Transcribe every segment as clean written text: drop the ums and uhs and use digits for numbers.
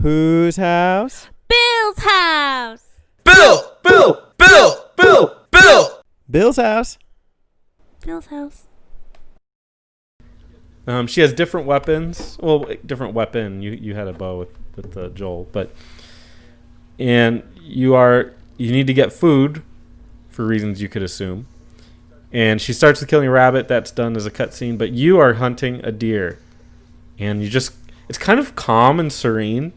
Whose house? Bill's house. Bill! Bill! Bill! Bill! Bill! Bill's house. Bill's house. She has different weapons. Well, different weapon. You had a bow with Joel, and you need to get food for reasons you could assume. And she starts with killing a rabbit. That's done as a cutscene. But you are hunting a deer, and it's kind of calm and serene,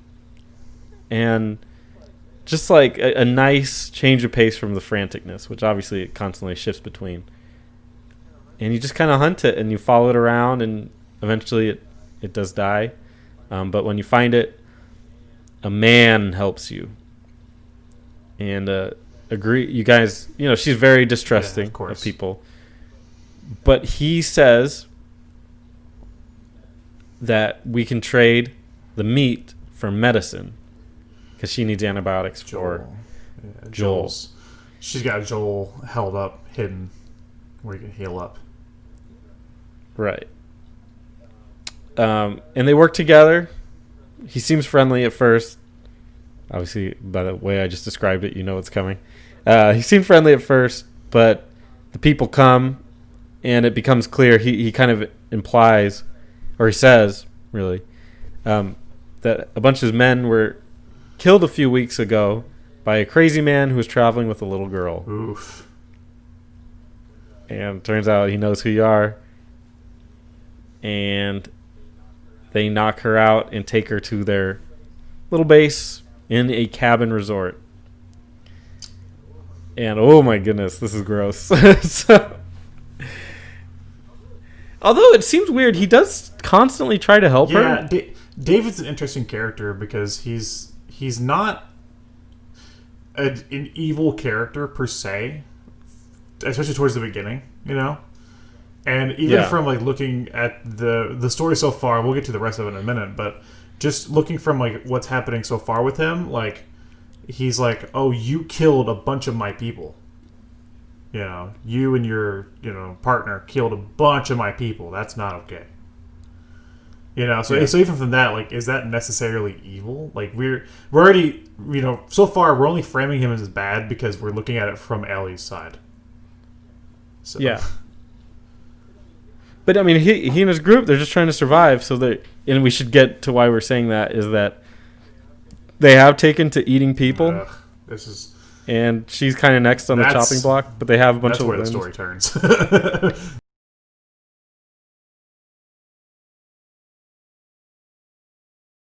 and just like a nice change of pace from the franticness, which obviously it constantly shifts between. And you just kind of hunt it, and you follow it around, and eventually it does die. But when you find it, a man helps you. And you guys, she's very distrusting of people. But he says that we can trade the meat for medicine because she needs antibiotics for Joel. She's got Joel held up, hidden, where he can heal up. Right. And they work together. He seems friendly at first. Obviously, by the way I just described it, you know what's coming. He seemed friendly at first, but the people come, and it becomes clear. He kind of implies, or he says, really, that a bunch of his men were killed a few weeks ago by a crazy man who was traveling with a little girl. Oof. And it turns out he knows who you are. And they knock her out and take her to their little base in a cabin resort. And oh my goodness, this is gross. Although it seems weird, he does constantly try to help her. Yeah, David's an interesting character because he's not an evil character per se, especially towards the beginning, And even from like looking at the story so far, we'll get to the rest of it in a minute, but just looking from like what's happening so far with him, like he's like, "Oh, you killed a bunch of my people. You and your partner killed a bunch of my people. That's not okay." So even from that, like, is that necessarily evil? Like we're already so far we're only framing him as bad because we're looking at it from Ellie's side. So. Yeah. But I mean, he and his group, they're just trying to survive. And we should get to why we're saying that is that they have taken to eating people. And she's kind of next on the chopping block, but they have a bunch of where limbs. the story turns.